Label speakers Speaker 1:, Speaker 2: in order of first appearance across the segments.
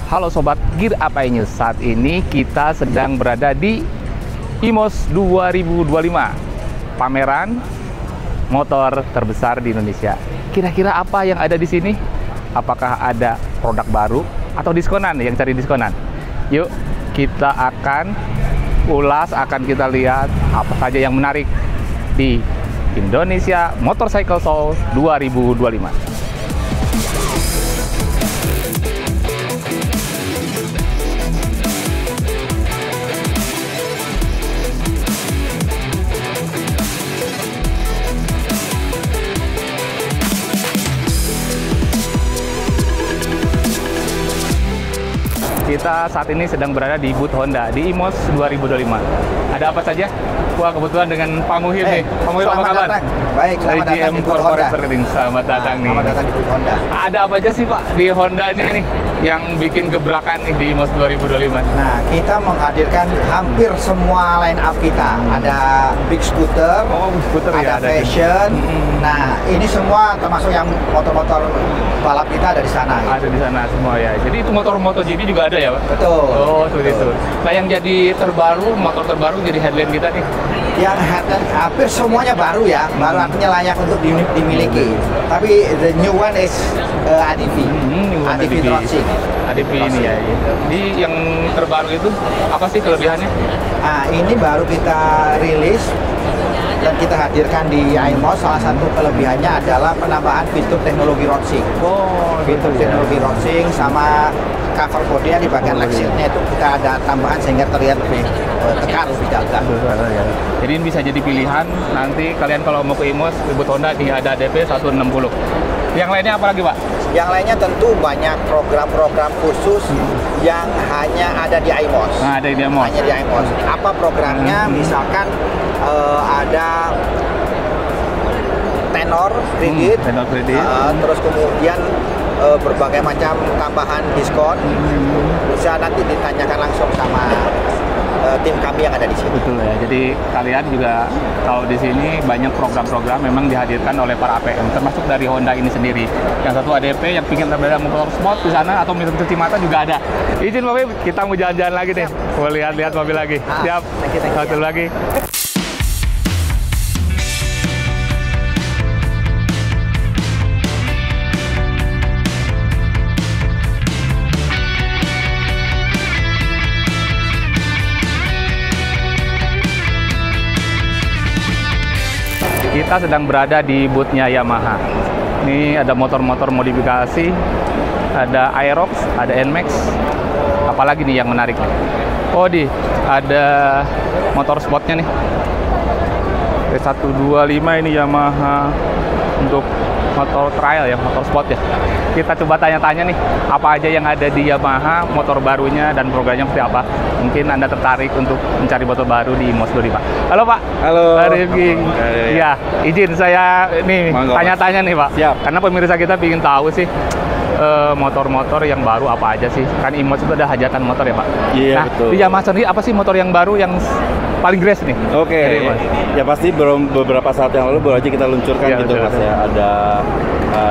Speaker 1: Halo Sobat Gear Up News, saat ini kita sedang berada di IMOS 2025, pameran motor terbesar di Indonesia. Kira-kira apa yang ada di sini? Apakah ada produk baru atau diskonan yang cari diskonan? Yuk, kita akan ulas, akan kita lihat apa saja yang menarik di Indonesia Motorcycle Show 2025. Kita saat ini sedang berada di booth Honda di IMOS 2025. Ada apa saja? Wah, kebetulan dengan Pak Muhir nih. Pak Muhir, apa kabar?
Speaker 2: Baik, selamat datang di booth Honda.
Speaker 1: Selamat datang nih.
Speaker 2: Selamat datang di booth Honda.
Speaker 1: Ada apa aja sih Pak di Honda ini nih yang bikin gebrakan nih di IMOS 2025?
Speaker 2: Nah, kita menghadirkan hampir semua line up kita. Ada big scooter,
Speaker 1: ya,
Speaker 2: ada fashion. Nah, ini semua termasuk yang motor-motor balap kita ada di sana.
Speaker 1: Ada di sana semua ya. Jadi itu motor MotoGP juga ada ya Pak?
Speaker 2: Betul.
Speaker 1: Oh, seperti itu. Nah, yang jadi terbaru, motor terbaru jadi headline kita nih.
Speaker 2: Yang hampir semuanya baru ya, baru artinya layak untuk dimiliki. Tapi the new one is ADV, ADV Trotsing.
Speaker 1: ADV ini ya. Jadi yang terbaru itu apa sih kelebihannya?
Speaker 2: Nah, ini baru kita rilis dan kita hadirkan di IMOS. Salah satu kelebihannya adalah penambahan fitur teknologi rodsing.
Speaker 1: Oh,
Speaker 2: fitur teknologi rodsing sama cover body-nya di bagian leg seat-nya itu kita ada tambahan sehingga terlihat lebih tegar, lebih gagah.
Speaker 1: Jadi ini bisa jadi pilihan nanti kalian kalau mau ke IMOS, booth Honda nih ada DP 160. Yang lainnya apa lagi Pak?
Speaker 2: Yang lainnya tentu banyak program-program khusus yang hanya ada di IMOS.
Speaker 1: Nah, ada di IMOS.
Speaker 2: Hanya di IMOS. Apa programnya? Misalkan ada tenor kredit, terus kemudian berbagai macam tambahan diskon. Bisa nanti ditanyakan langsung sama tim kami yang ada di sini.
Speaker 1: Betul ya. Jadi kalian juga kalau di sini banyak program-program memang dihadirkan oleh para APM, termasuk dari Honda ini sendiri. Yang satu ADP yang ingin berbeda motor sport di sana atau minum cuci mata juga ada. Izin Bapak, kita mau jalan-jalan lagi deh. Mau lihat-lihat mobil lagi. Siap. Satu lagi. Kita sedang berada di booth-nya Yamaha. Ini ada motor-motor modifikasi, ada Aerox, ada NMAX. Apalagi nih yang menarik nih? Oh, ada motor sportnya nih. T125 ini Yamaha untuk motor trial ya, motor sport ya. Kita coba tanya-tanya nih, apa aja yang ada di Yamaha, motor barunya dan programnya seperti apa. Mungkin Anda tertarik untuk mencari motor baru di IMOS 2025. Halo Pak.
Speaker 3: Halo.
Speaker 1: Iya, izin saya nih tanya-tanya nih Pak.
Speaker 3: Siap.
Speaker 1: Karena pemirsa kita ingin tahu sih motor-motor yang baru apa aja sih. Kan IMOS itu ada hajatan motor ya Pak.
Speaker 3: Iya,
Speaker 1: nah,
Speaker 3: betul.
Speaker 1: di Yamaha sendiri apa sih motor yang baru yang paling grace nih?
Speaker 3: Oke. Ya pasti beberapa saat yang lalu baru aja kita luncurkan
Speaker 1: ya,
Speaker 3: gitu
Speaker 1: betul,
Speaker 3: Mas ya. Ada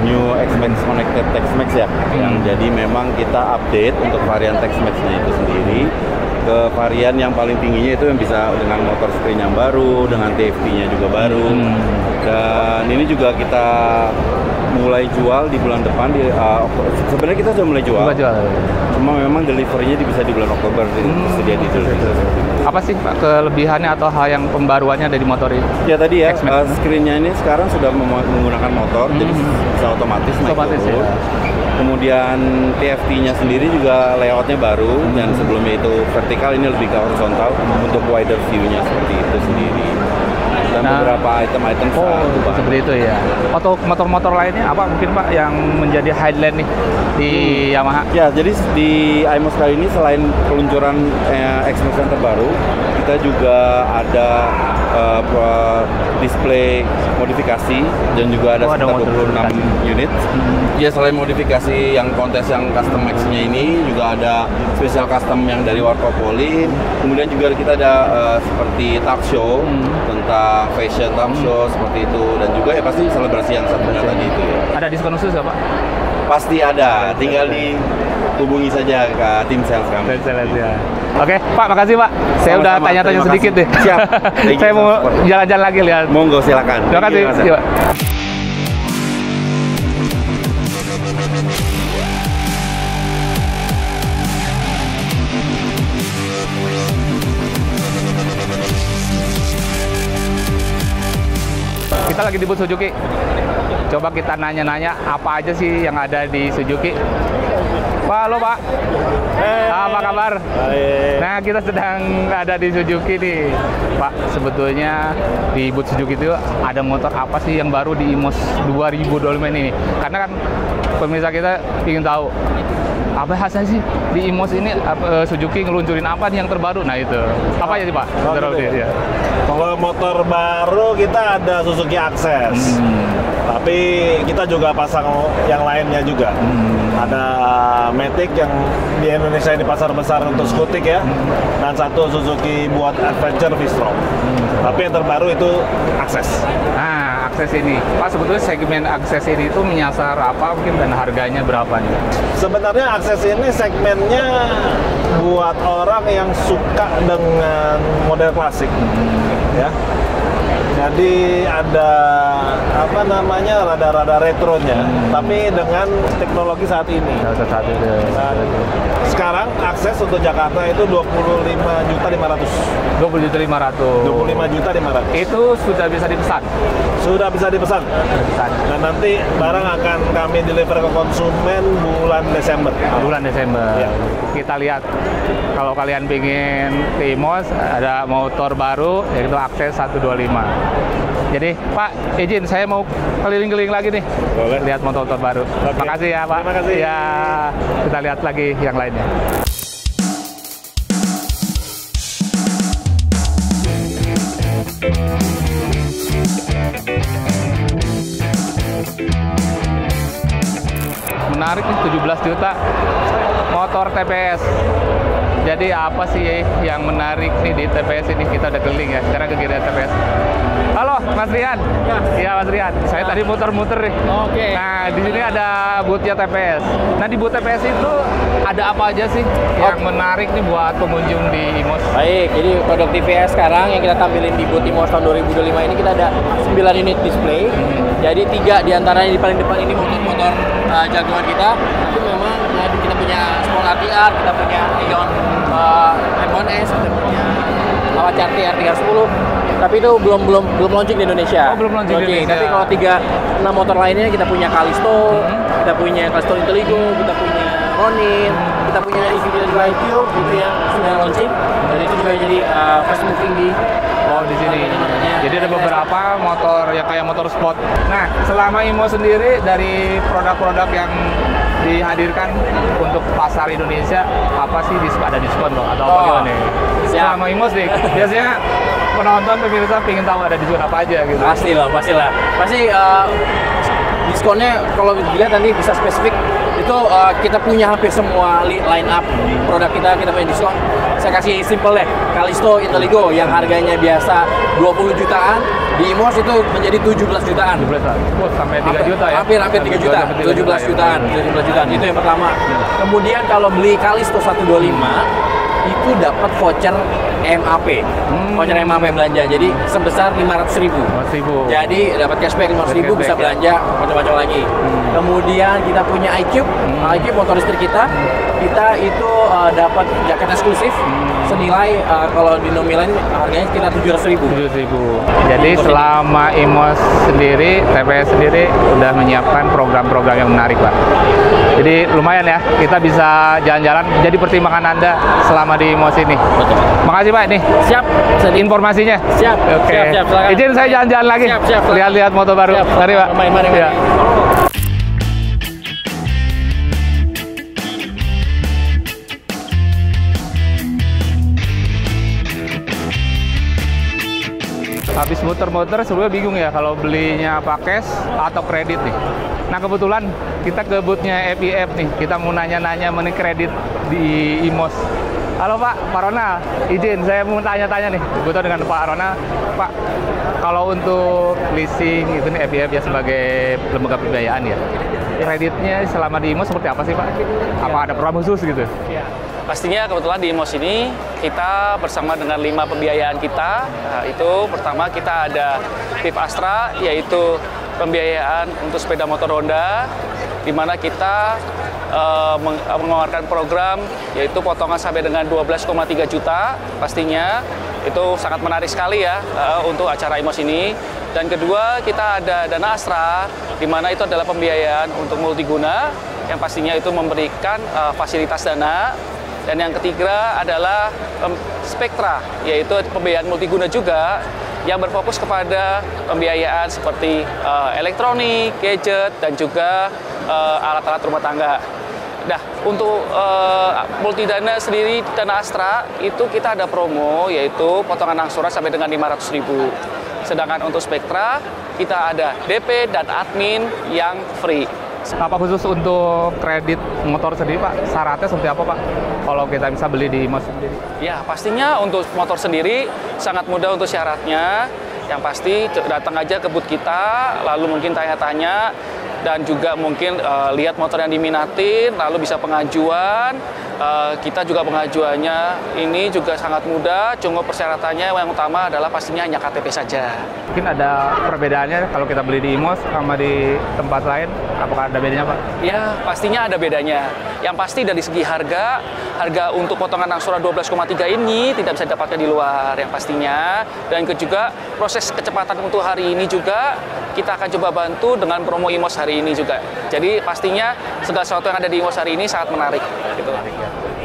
Speaker 3: New X-Max Connected Tex-Max ya. Yang jadi memang kita update untuk varian Tex-Max-nya itu sendiri ke varian yang paling tingginya itu yang bisa dengan motor screen yang baru, dengan TFT-nya juga baru. Dan ini juga kita mulai jual di bulan depan. Sebenarnya kita sudah mulai jual. Cuma memang delivery-nya bisa di bulan Oktober tersedia di delivery.
Speaker 1: Apa sih Pak kelebihannya atau hal yang pembaruannya dari motor ini?
Speaker 3: Ya tadi ya, screen-nya ini sekarang sudah menggunakan motor, jadi bisa otomatis naik turun. Ya. Kemudian TFT-nya sendiri juga layoutnya baru, dan sebelumnya itu vertikal, ini lebih ke horizontal untuk wider view-nya seperti itu sendiri. dan beberapa item-item
Speaker 1: seperti itu ya. Atau motor-motor lainnya apa mungkin Pak yang menjadi highlight nih di Yamaha?
Speaker 3: Ya, jadi di IMOS kali ini selain peluncuran X-Max yang terbaru, kita juga ada display modifikasi dan juga ada sekitar 26 unit. Ya, selain modifikasi yang kontes yang custom Max-nya ini, juga ada special custom yang dari Warkopoli. Kemudian juga kita ada seperti talk show tentang fashion talk show seperti itu, dan juga ya pasti selebrasi yang satunya tadi itu ya.
Speaker 1: Ada diskon khusus nggak Pak?
Speaker 3: Pasti ada, tinggal dihubungi saja ke tim sales kami.
Speaker 1: Ya. Oke, Pak, makasih Pak. Saya udah tanya-tanya sedikit deh.
Speaker 3: Siap.
Speaker 1: Saya mau jalan-jalan lagi lihat.
Speaker 3: Monggo, silakan.
Speaker 1: Terima kasih. Iya, Pak. Kita lagi di booth Suzuki. Coba kita nanya-nanya apa aja sih yang ada di Suzuki. Pak, halo Pak. Apa kabar?
Speaker 4: Baik.
Speaker 1: Nah, kita sedang ada di Suzuki nih. Pak, sebetulnya di booth Suzuki itu ada motor apa sih yang baru di IMOS 2025 ini? Karena kan pemirsa kita ingin tahu apa hasilnya sih di IMOS ini, Suzuki ngeluncurin apa nih yang terbaru? Nah itu apa ya sih Pak?
Speaker 4: Ya. Kalau motor baru kita ada Suzuki Access, tapi kita juga pasang yang lainnya juga. Ada Matic yang di Indonesia ini pasar besar untuk skutik ya, dan satu Suzuki buat adventure V-Strom. Tapi yang terbaru itu Access.
Speaker 1: Nah, Access ini, Pak, sebetulnya segmen Access ini itu menyasar apa mungkin dan harganya berapa nih?
Speaker 4: Sebenarnya Access ini segmennya buat orang yang suka dengan model klasik, ya. Jadi ada apa namanya rada-rada retronya, tapi dengan teknologi saat ini.
Speaker 1: Saat itu.
Speaker 4: Nah, sekarang akses untuk Jakarta itu 25.500.000. 25.500.000.
Speaker 1: Itu sudah bisa dipesan.
Speaker 4: Sudah bisa dipesan. Dan nanti barang akan kami deliver ke konsumen bulan Desember.
Speaker 1: Bulan Desember.
Speaker 4: Ya.
Speaker 1: Kita lihat kalau kalian pengen ke IMOS ada motor baru yaitu Access 125. Jadi Pak, izin saya mau keliling-keliling lagi nih.
Speaker 4: Boleh.
Speaker 1: Lihat motor-motor baru.
Speaker 4: Oke.
Speaker 1: Makasih ya Pak.
Speaker 4: Terima kasih.
Speaker 1: Ya, kita lihat lagi yang lainnya. Menarik nih, 17 juta motor TPS. Jadi apa sih yang menarik nih di TPS ini? Kita udah keliling ya, sekarang ke kiri TPS. Halo Mas Rian. Iya Mas Rian. Saya tadi muter-muter nih.
Speaker 5: Oke.
Speaker 1: Nah di sini ada booth-nya TPS. Nah di booth TPS itu ada apa aja sih yang menarik nih buat pengunjung di IMOS?
Speaker 5: Baik, jadi produk TVS sekarang yang kita tampilin di booth IMOS tahun 2025 ini kita ada 9 unit display. Jadi 3 diantaranya di paling depan ini motor-motor jagoan kita. Itu memang kita punya Sport RTR, kita punya Leon M1S, kita punya Apache RTR 310. Tapi itu belum launching di Indonesia.
Speaker 1: Oh, belum launching di Indonesia.
Speaker 5: Tapi kalau 6 motor lainnya kita punya Kalisto, kita punya Kalisto Inteligo, kita punya Ronin, kita punya Infinity Lightyear gitu yang sudah launching. Dan itu juga jadi fast moving di
Speaker 1: di sini. Jadi ada beberapa motor yang kayak motor sport. Nah, selama IMOS sendiri dari produk-produk yang dihadirkan untuk pasar Indonesia, apa sih ada diskon loh atau apa gimana nih? Selama IMOS nih, biasanya penonton pemirsa pengen tahu ada diskon apa aja gitu.
Speaker 5: Pastilah. Pasti diskonnya kalau dilihat nanti bisa spesifik itu kita punya hampir semua line up produk kita punya diskon. Saya kasih simple deh, Kalisto Inteligo yang harganya biasa 20 jutaan di IMOS itu menjadi 17 jutaan.
Speaker 1: 17 sampai 3 juta ya?
Speaker 5: Hampir 3 juta, 17 jutaan itu yang pertama. Kemudian kalau beli Kalisto 125 itu dapat voucher MAP, voucher MAP belanja, jadi sebesar 500.000. Jadi dapat cashback 500.000, bisa belanja macam-macam lagi. Kemudian kita punya iQube motor listrik kita itu dapat jaket eksklusif senilai kalau di nominalin harganya sekitar 700.000.
Speaker 1: 7.000. Jadi selama IMOS sendiri, TPS sendiri udah menyiapkan program-program yang menarik, Pak. Jadi lumayan ya, kita bisa jalan-jalan. Jadi pertimbangan Anda selama di IMOS ini.
Speaker 5: Betul.
Speaker 1: Makasih Pak nih.
Speaker 5: Siap.
Speaker 1: Informasinya.
Speaker 5: Siap.
Speaker 1: Oke.
Speaker 5: Siap. Silakan.
Speaker 1: Izin saya jalan-jalan lagi.
Speaker 5: Siap.
Speaker 1: Lihat-lihat motor baru.
Speaker 5: Siap.
Speaker 1: Mari Pak.
Speaker 5: Mari.
Speaker 1: Ya. Habis muter-muter sebelumnya bingung ya kalau belinya pakai atau kredit nih. Nah kebetulan kita ke booth-nya FIF nih, kita mau nanya-nanya mengenai kredit di IMOS. Halo Pak Ronald, izin saya mau tanya-tanya nih, kebetulan dengan Pak Ronald. Pak, kalau untuk leasing itu nih FIF ya sebagai lembaga pembiayaan ya, kreditnya selama di IMOS seperti apa sih Pak? Apa ada program khusus gitu?
Speaker 6: Ya, pastinya kebetulan di IMOS ini kita bersama dengan 5 pembiayaan kita. Nah, itu pertama kita ada PIF Astra, yaitu pembiayaan untuk sepeda motor Honda, di mana kita mengeluarkan program yaitu potongan sampai dengan 12,3 juta. Pastinya itu sangat menarik sekali ya untuk acara IMOS ini. Dan kedua kita ada Dana Astra, di mana itu adalah pembiayaan untuk multiguna yang pastinya itu memberikan fasilitas dana. Dan yang ketiga adalah Spektra, yaitu pembiayaan multiguna juga yang berfokus kepada pembiayaan seperti elektronik, gadget, dan juga alat-alat rumah tangga. Nah, untuk multidana sendiri, Dana Astra, itu kita ada promo, yaitu potongan angsuran sampai dengan 500.000. Sedangkan untuk Spektra, kita ada DP dan admin yang free.
Speaker 1: Apa khusus untuk kredit motor sendiri Pak? Syaratnya seperti apa Pak? Kalau kita bisa beli di IMOS sendiri?
Speaker 6: Ya, pastinya untuk motor sendiri sangat mudah untuk syaratnya. Yang pasti datang aja ke booth kita, lalu mungkin tanya-tanya, dan juga mungkin lihat motor yang diminatin, lalu bisa pengajuan. Kita juga pengajuannya ini juga sangat mudah, cuma persyaratannya yang utama adalah pastinya hanya KTP saja.
Speaker 1: Mungkin ada perbedaannya kalau kita beli di IMOS sama di tempat lain, apakah ada bedanya Pak?
Speaker 6: Ya, pastinya ada bedanya. Yang pasti dari segi harga untuk potongan angsuran 12,3 ini tidak bisa didapatkan di luar yang pastinya. Dan juga proses kecepatan untuk hari ini juga kita akan coba bantu dengan promo IMOS hari ini juga. Jadi pastinya segala sesuatu yang ada di IMOS hari ini sangat menarik. Gitu.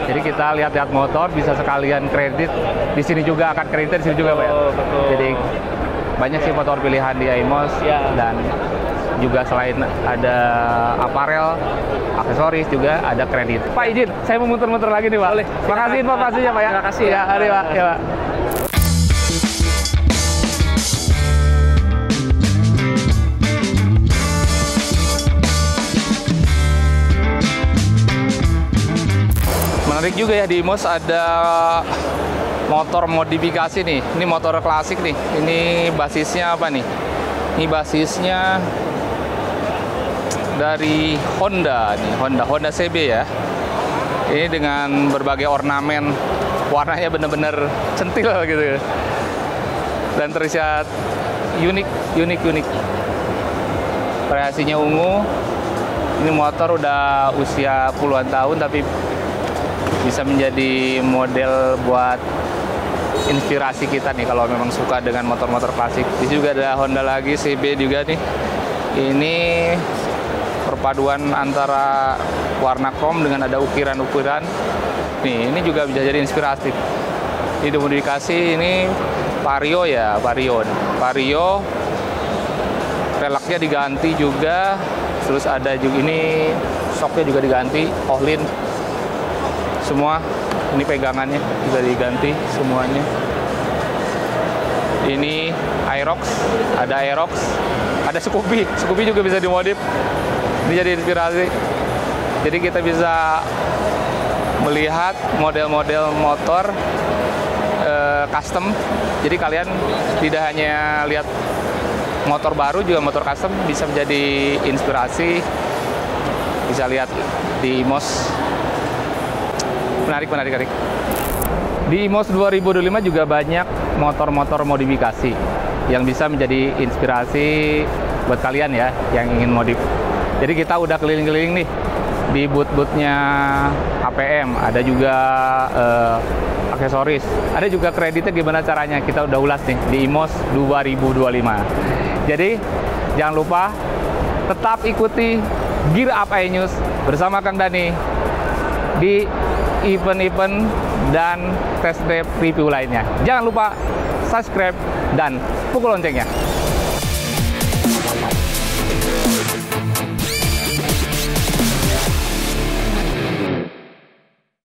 Speaker 1: Jadi kita lihat-lihat motor bisa sekalian kredit di sini juga, akan kredit di sini juga Pak ya?
Speaker 6: Betul.
Speaker 1: Jadi banyak sih motor pilihan di IMOS dan juga selain ada aparel, aksesoris juga ada kredit. Pak izin, saya mau muter-muter lagi nih Pak.
Speaker 6: Boleh.
Speaker 1: Makasih informasinya Pak ya.
Speaker 6: Terima kasih
Speaker 1: ya. Hari Pak. Ya Pak. Menarik juga ya di IMOS ada motor modifikasi nih. Ini motor klasik nih. Ini basisnya apa nih? Ini basisnya dari Honda nih, Honda CB ya. Ini dengan berbagai ornamen, warnanya bener-bener centil gitu ya. Dan terlihat unik. Variasinya ungu. Ini motor udah usia puluhan tahun tapi bisa menjadi model buat inspirasi kita nih kalau memang suka dengan motor-motor klasik. Di sini juga ada Honda lagi, CB juga nih. Ini perpaduan antara warna chrome dengan ada ukiran-ukiran. Nih, ini juga bisa jadi inspiratif. Ini dimodifikasi, ini Vario ya, Vario. Velgnya diganti juga. Terus ada juga ini shocknya juga diganti, Ohlin. Semua ini pegangannya juga diganti semuanya. Ini Aerox, ada Scoopy juga bisa dimodif. Ini jadi inspirasi. Jadi kita bisa melihat model-model motor custom. Jadi kalian tidak hanya lihat motor baru, juga motor custom bisa menjadi inspirasi. Bisa lihat di IMOS. Menarik. Di IMOS 2025 juga banyak motor-motor modifikasi yang bisa menjadi inspirasi buat kalian ya yang ingin modif. Jadi kita udah keliling-keliling nih di booth-boothnya APM, ada juga aksesoris, ada juga kreditnya gimana caranya, kita udah ulas nih di IMOS 2025. Jadi jangan lupa tetap ikuti Gear Up iNews bersama Kang Dani di event-event dan test drive review lainnya. Jangan lupa subscribe dan pukul loncengnya.